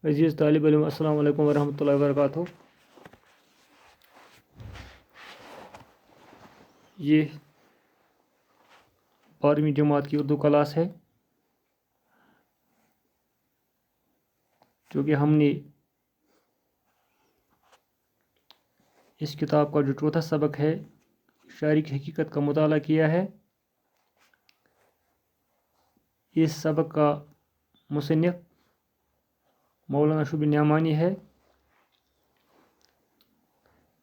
عزیز طالب علم السلام علیکم ورحمۃ اللہ وبرکاتہ. یہ 12ویں جماعت کی اردو کلاس ہے جو کہ ہم نے اس کتاب کا جو چوتھا سبق ہے شاعری کی حقیقت کا مطالعہ کیا ہے. اس سبق کا مصنف مولانا شبلی نعمانی ہے.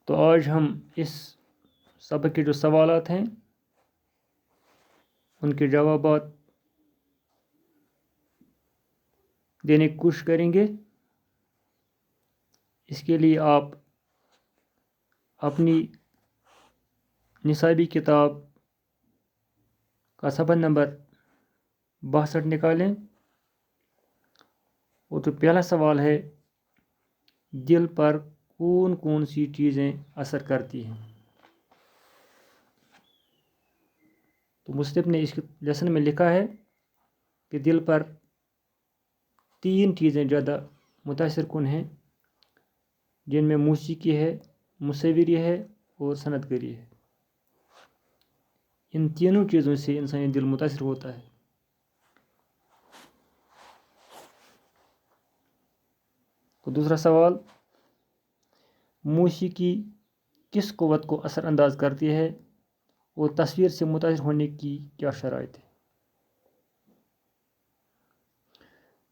تو آج ہم اس سبق کے جو سوالات ہیں ان کے جوابات دینے کی کوشش کریں گے. اس کے لیے آپ اپنی نصابی کتاب کا صفحہ نمبر 62 نکالیں. اور تو پہلا سوال ہے دل پر کون کون سی چیزیں اثر کرتی ہیں. تو مصنف نے اس لیسن میں لکھا ہے کہ دل پر 3 چیزیں زیادہ متاثر کن ہیں جن میں موسیقی ہے، مصوری ہے اور صنعت کاری ہے. ان تینوں چیزوں سے انسانی دل متاثر ہوتا ہے. تو دوسرا سوال، موسیقی کس قوت کو اثر انداز کرتی ہے اور تصویر سے متاثر ہونے کی کیا شرائط ہے.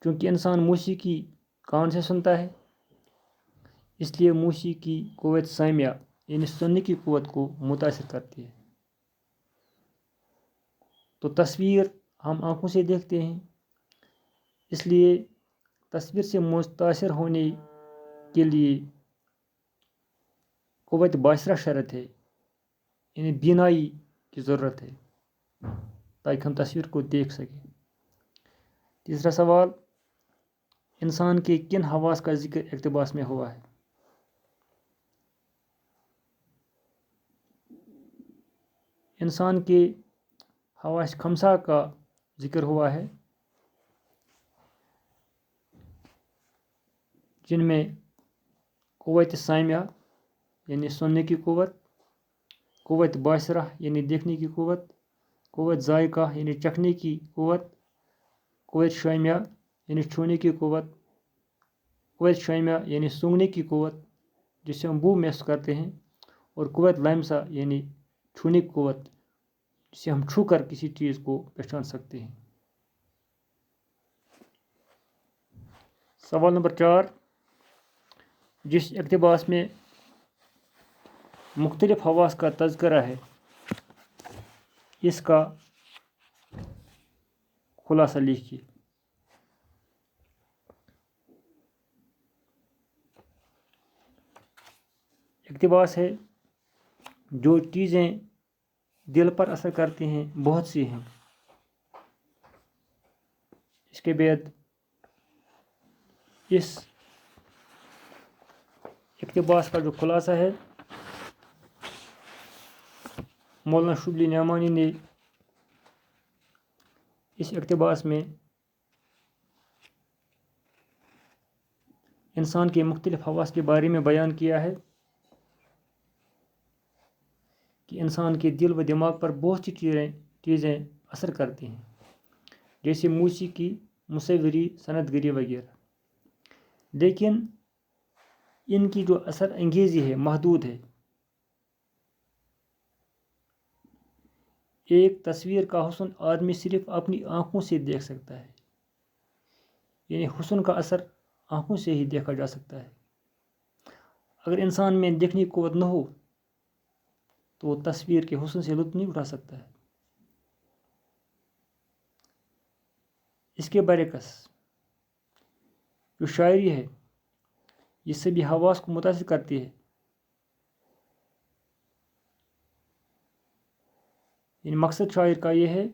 چونکہ انسان موسیقی کان سے سنتا ہے اس لیے موسیقی قوت سامعہ یعنی سننے کی قوت کو متاثر کرتی ہے. تو تصویر ہم آنکھوں سے دیکھتے ہیں اس لیے تصویر سے متاثر ہونے کے لیے قوت باصرہ شرط ہے یعنی بینائی کی ضرورت ہے تاکہ ہم تصویر کو دیکھ سکیں. تیسرا سوال، انسان کے کن حواس کا ذکر اقتباس میں ہوا ہے. انسان کے حواس خمسہ کا ذکر ہوا ہے جن میں قوت سامعہ یعنی سننے کی قوت، قوت باصرہ یعنی دیکھنے کی قوت، قوت ذائقہ یعنی چکھنے کی قوت، قوت شامعہ یعنی چھونے کی قوت، قوت شامعہ یعنی سونگھنے کی قوت جسے ہم بو محسوس کرتے ہیں، اور قوت لامسہ یعنی چھونے کی قوت جسے ہم چھو کر کسی چیز کو پہچان سکتے ہیں. سوال نمبر 4، جس اقتباس میں مختلف حواس کا تذکرہ ہے اس کا خلاصہ لکھیے. اقتباس ہے جو چیزیں دل پر اثر کرتی ہیں بہت سی ہیں. اس کے بعد اس اقتباس کا جو خلاصہ ہے مولانا شبلی نعمانی نے اس اقتباس میں انسان کے مختلف حواس کے بارے میں بیان کیا ہے کہ انسان کے دل و دماغ پر بہت سی چیزیں اثر کرتی ہیں جیسے موسیقی، مصوری، صنعت گری وغیرہ، لیکن ان کی جو اثر انگیزی ہے محدود ہے. ایک تصویر کا حسن آدمی صرف اپنی آنکھوں سے دیکھ سکتا ہے یعنی حسن کا اثر آنکھوں سے ہی دیکھا جا سکتا ہے. اگر انسان میں دیکھنے کی قوت نہ ہو تو وہ تصویر کے حسن سے لطف نہیں اٹھا سکتا ہے. اس کے برعکس جو شاعری ہے یہ سبھی حواس کو متاثر کرتی ہے. یعنی مقصد شاعر کا یہ ہے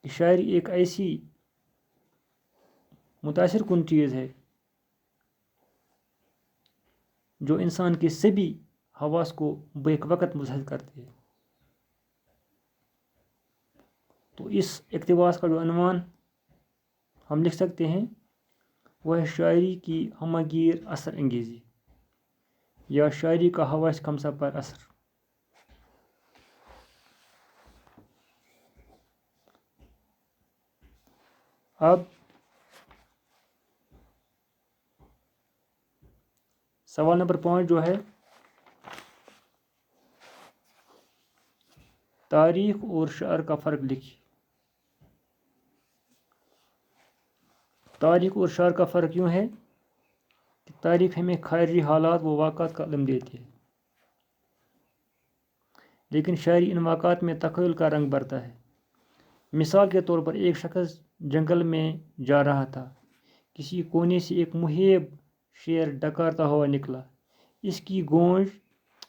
کہ شاعری ایک ایسی متاثر کن چیز ہے جو انسان کے سبھی حواس کو بیک وقت متاثر کرتی ہے. تو اس اقتباس کا جو عنوان ہم لکھ سکتے ہیں وہ ہے شاعری کی ہمہ گیر اثر انگیزی یا شاعری کا حواس خمسہ پر اثر۔ اب سوال نمبر 5 جو ہے، تاریخ اور شعر کا فرق لکھیے۔ تاریخ اور شعر کا فرق یوں ہے کہ تاریخ ہمیں خارجی حالات و واقعات کا علم دیتی ہے، لیکن شاعری ان واقعات میں تخیل کا رنگ بھرتا ہے۔ مثال کے طور پر ایک شخص جنگل میں جا رہا تھا، کسی کونے سے ایک مہیب شیر ڈکارتا ہوا نکلا۔ اس کی گونج،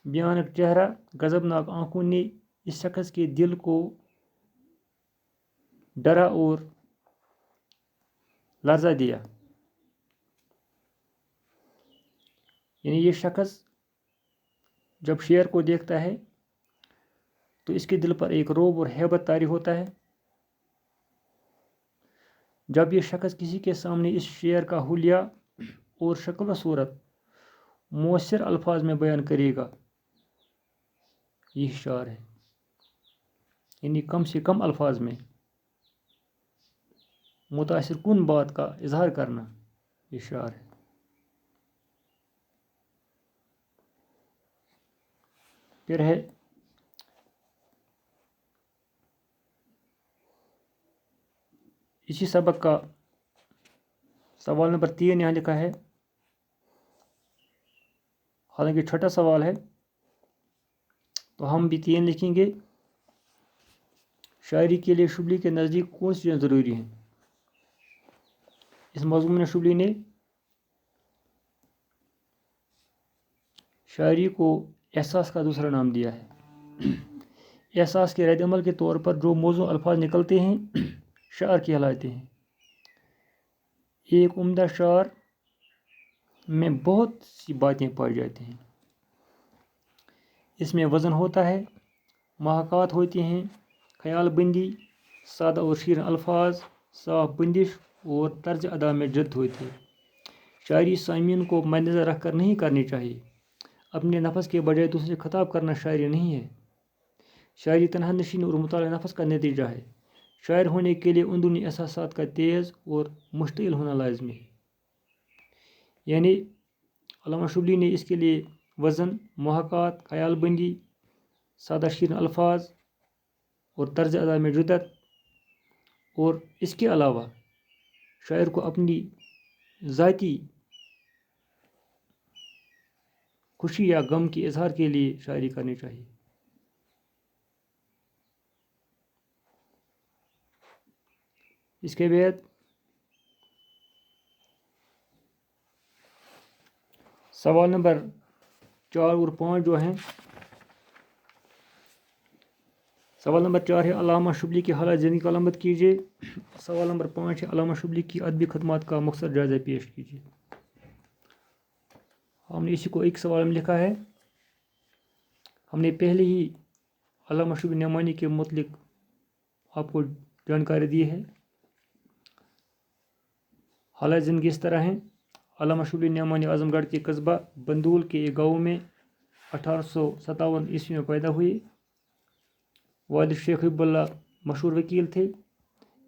بھیانک چہرہ، غضبناک آنکھوں نے اس شخص کے دل کو ڈرا اور لرزا دیا۔ یعنی یہ شخص جب شیر کو دیکھتا ہے تو اس کے دل پر ایک رعب اور ہیبت طاری ہوتا ہے۔ جب یہ شخص کسی کے سامنے اس شیر کا حلیہ اور شکل و صورت مؤثر الفاظ میں بیان کرے گا، یہ شعر ہے۔ یعنی کم سے کم الفاظ میں متاثر کن بات کا اظہار کرنا، یہ شعر ہے۔ پھر ہے اسی سبق کا سوال نمبر 3 یہاں لکھا ہے، حالانکہ چھٹا سوال ہے تو ہم بھی 3 لکھیں گے۔ شاعری کے لیے شبلی کے نزدیک کون سی چیزیں ضروری ہیں؟ اس مضمون شبلی نے شاعری کو احساس کا دوسرا نام دیا ہے۔ احساس کے رد عمل کے طور پر جو موزوں الفاظ نکلتے ہیں شعر کہلاتے ہیں۔ ایک عمدہ شعر میں بہت سی باتیں پائی جاتی ہیں۔ اس میں وزن ہوتا ہے، محاکات ہوتی ہیں، خیال بندی، سادہ اور شیرین الفاظ، صاف بندش اور طرز ادا میں جد ہوتی ہے۔ شاعری سامعین کو مد نظر رکھ کر نہیں کرنی چاہیے۔ اپنے نفس کے بجائے دوسرے سے خطاب کرنا شاعری نہیں ہے۔ شاعری تنہا نشینی اور مطالعہ نفس کا نتیجہ ہے۔ شاعر ہونے کے لیے اندرونی احساسات کا تیز اور مشتعل ہونا لازمی ہے۔ یعنی علامہ شبلی نے اس کے لیے وزن، محاکات، خیال بندی، سادہ شیرین الفاظ اور طرز ادا میں جدت، اور اس کے علاوہ شاعر کو اپنی ذاتی خوشی یا غم کے اظہار کے لیے شاعری کرنی چاہیے۔ اس کے بعد سوال نمبر 4 اور 5 جو ہیں، سوال نمبر 4 ہے علامہ شبلی کی حالات زندگی کو علامت کیجیے۔ سوال نمبر 5 ہے علامہ شبلی کی ادبی خدمات کا مختصر جائزہ پیش کیجیے۔ ہم نے اسی کو ایک سوال میں لکھا ہے۔ ہم نے پہلے ہی علامہ شبلی نعمانی کے متعلق آپ کو جانکاری دی ہے۔ حالات زندگی اس طرح ہیں۔ علامہ شبلی نعمانی اعظم گڑھ کے قصبہ بندول کے ایک گاؤں میں 1857 عیسوی میں پیدا ہوئے۔ والد شیخ حبیب اللہ مشہور وکیل تھے۔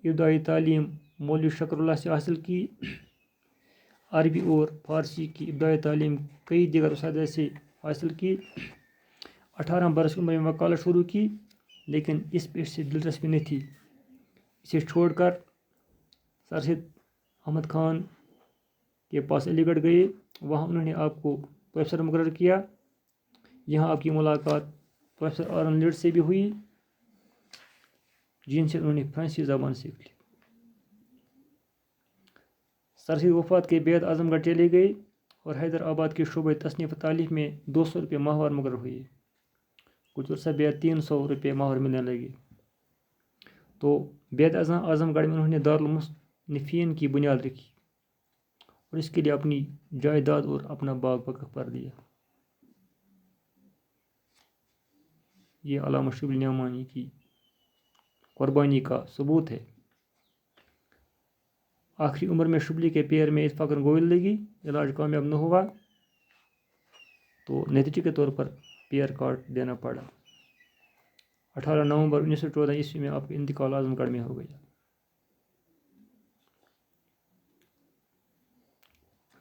ابتدائی تعلیم مولوی شکر اللہ سے حاصل کی۔ عربی اور فارسی کی ابتدائی تعلیم کئی دیگر اساتذہ سے حاصل کی۔ 18 برس کی عمر میں وکالت شروع کی، لیکن اس پیشے سے دلچسپی نہیں تھی۔ اسے چھوڑ کر سر سید احمد خان کے پاس علی گڑھ گئے۔ وہاں انہوں نے آپ کو پروفیسر مقرر کیا۔ یہاں آپ کی ملاقات پروفیسر آرن لیڈ سے بھی ہوئی، جن سے انہوں نے فرانسیسی زبان سیکھ لی۔ سر سید وفات کے بعد اعظم گڑھ چلے گئے اور حیدرآباد کے شعبۂ تصنیف و تعلیف میں 200 روپے ماہوار مقرر ہوئے۔ کچھ عرصہ بعد 300 روپے ماہوار ملنے لگے۔ تو بعد ازاں اعظم گڑھ میں انہوں نے دارالمصنفین کی بنیاد رکھی اور اس کے لیے اپنی جائیداد اور اپنا باغ وقف پر دیا۔ یہ علامہ شبلی نعمانی کی قربانی کا ثبوت ہے۔ آخری عمر میں شبلی کے پیر میں اتفاقاً گوئی لگی، علاج کامیاب نہ ہوا تو نتیجے کے طور پر پیر کاٹ دینا پڑا۔ 18 نومبر 1914 عیسوی میں آپ کا انتقال اعظم گڑھ میں ہو گیا۔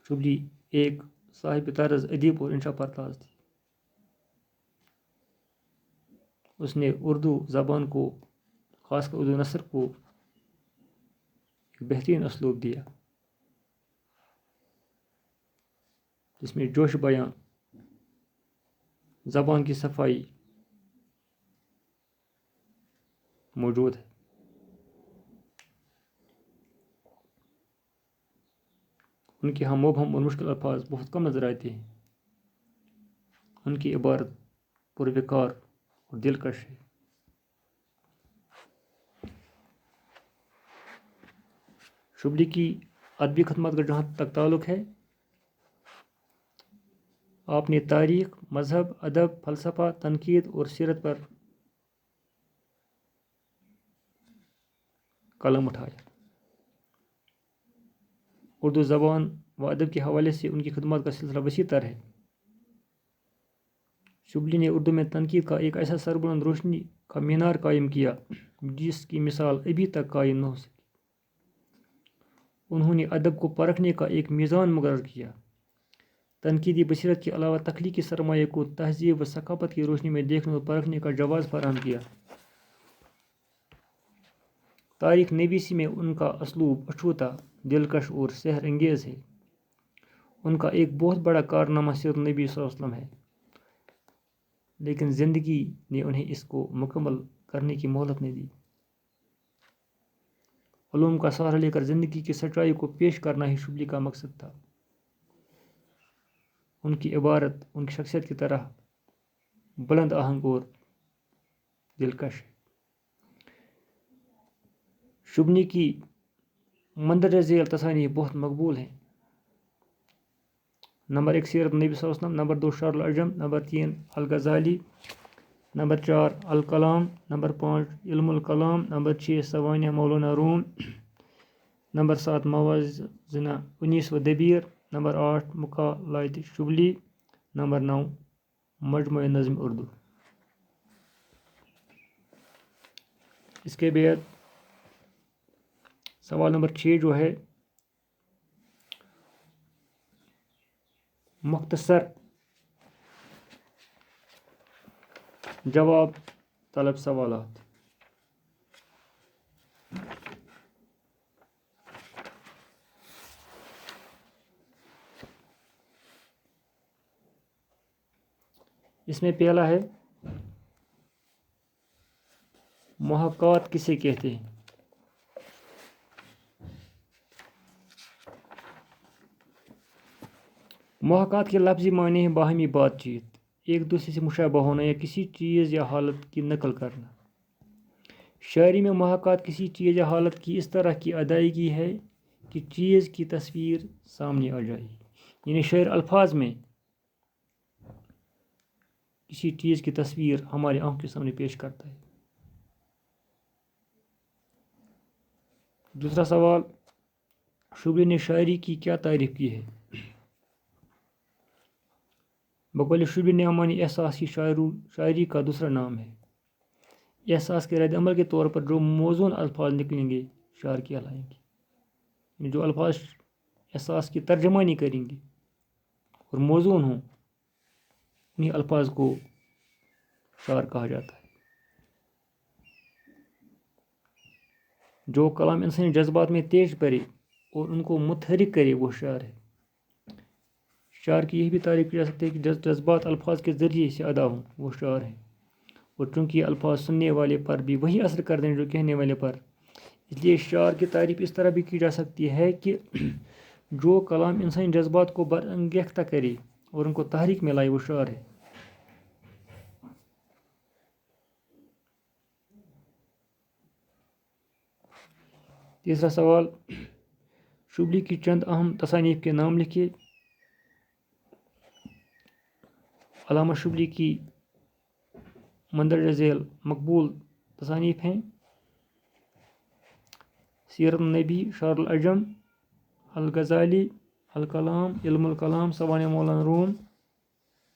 شبلی ایک صاحب طرز ادیب اور انشا پرتاز تھی۔ اس نے اردو زبان کو، خاص کر اردو نثر کو، ایک بہترین اسلوب دیا جس میں جوش بیان، زبان کی صفائی موجود ہے۔ ان کے ہم مبہم اور مشکل الفاظ بہت کم نظر آتے ہیں۔ ان کی عبارت پروکار اور دلکش ہے۔ شبلی کی ادبی خدمات کا جہاں تک تعلق ہے، آپ نے تاریخ، مذہب، ادب، فلسفہ، تنقید اور سیرت پر قلم اٹھایا۔ اردو زبان و ادب کے حوالے سے ان کی خدمات کا سلسلہ وسیع تر ہے۔ شبلی نے اردو میں تنقید کا ایک ایسا سربلند روشنی کا مینار قائم کیا جس کی مثال ابھی تک قائم نہ ہو سکی۔ انہوں نے ادب کو پرکھنے کا ایک میزان مقرر کیا، تنقیدی بصیرت کے علاوہ تخلیقی سرمایہ کو تہذیب و ثقافت کی روشنی میں دیکھنے اور پرکھنے کا جواز فراہم کیا۔ تاریخ نویسی میں ان کا اسلوب اچھوتا، دلکش اور سحر انگیز ہے۔ ان کا ایک بہت بڑا کارنامہ سیرت النبی صلی اللہ علیہ وسلم ہے، لیکن زندگی نے انہیں اس کو مکمل کرنے کی مہلت نہیں دی۔ علوم کا سہارا لے کر زندگی کی سچائی کو پیش کرنا ہی شبلی کا مقصد تھا۔ ان کی عبارت ان کی شخصیت کی طرح بلند آہنگ اور دلکش ہے۔ شبلی کی مندرجہ ذیل تصانیف بہت مقبول ہیں۔ نمبر 1 سیرت النبی صلی اللہ علیہ وسلم، نمبر 2 شرح العجم، نمبر 3 الغزالی، نمبر 4 الکلام، نمبر 5 علم الکلام، نمبر 6 سوانح مولانا روم، نمبر 7 موازنہ انیس و دبیر، نمبر 8 مقالات شبلی، نمبر 9 مجموعہ نظم اردو۔ اس کے بعد سوال نمبر 6 جو ہے، مختصر جواب طلب سوالات۔ اس میں پہلا ہے، محاکات کسے کہتے ہیں؟ محاکات کے لفظی معنی ہے باہمی بات چیت، ایک دوسرے سے مشابہ ہونا یا کسی چیز یا حالت کی نقل کرنا۔ شاعری میں محاکات کسی چیز یا حالت کی اس طرح کی ادائیگی ہے کہ چیز کی تصویر سامنے آ جائے، یعنی شاعر الفاظ میں کسی چیز کی تصویر ہماری آنکھ کے سامنے پیش کرتا ہے۔ دوسرا سوال، شبلی نے شاعری کی کیا تعریف کی ہے؟ بقول شبلی نعمانی احساس کی شاعری کا دوسرا نام ہے۔ احساس کے رد عمل کے طور پر جو موزون الفاظ نکلیں گے شعر کہلائیں گے، یعنی جو الفاظ احساس کی ترجمانی کریں گے اور موزون ہوں، انہیں الفاظ کو شعر کہا جاتا ہے۔ جو کلام انسانی جذبات میں تیز بھرے اور ان کو متحرک کرے وہ شعر ہے۔ شعر کی یہ بھی تعریف کی جا سکتی ہے کہ جذبات الفاظ کے ذریعے سے ادا ہوں، وہ شعر ہے۔ اور چونکہ الفاظ سننے والے پر بھی وہی اثر کر دیں جو کہنے والے پر، اس لیے شعر کی تعریف اس طرح بھی کی جا سکتی ہے کہ جو کلام انسانی جذبات کو برانگیختہ کرے اور ان کو تحریک میں لائے وہ شعر ہے۔ تیسرا سوال، شبلی کی چند اہم تصانیف کے نام لکھیے۔ علامہ شبلی کی مندرجہ ذیل مقبول تصانیف ہیں: سیرت النبی، شرح العجم، الغزالی، الکلام، علم الکلام، سوانح مولانا روم،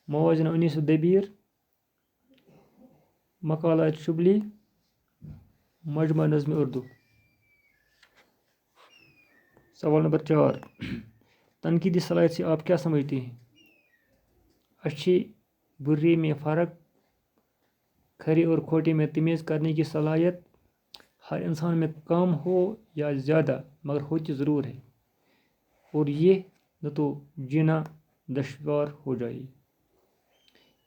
موازن انیس الدبیر، مقالات شبلی، مجمع نظم اردو۔ سوال نمبر 4، تنقیدی صلاحیت سے آپ کیا سمجھتے ہیں؟ اچھی بری میں فرق، کھری اور کھوٹی میں تمیز کرنے کی صلاحیت، ہر انسان میں کم ہو یا زیادہ مگر ہوتی ضرور ہے، اور یہ نہ تو جینا دشوار ہو جائے۔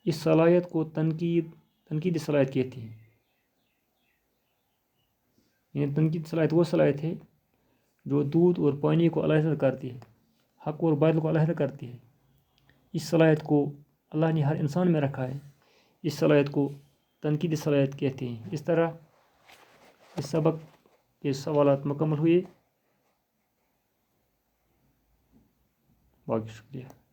اس صلاحیت کو تنقیدی صلاحیت کہتے ہیں۔ یعنی تنقیدی صلاحیت وہ صلاحیت ہے جو دودھ اور پانی کو علیحدہ کرتی ہے، حق اور باطل کو علیحدہ کرتی ہے۔ اس صلاحیت کو اللہ نے ہر انسان میں رکھا ہے۔ اس صلاحیت کو تنقیدی صلاحیت کہتے ہیں۔ اس طرح اس سبق کے سوالات مکمل ہوئے۔ باقی شکریہ۔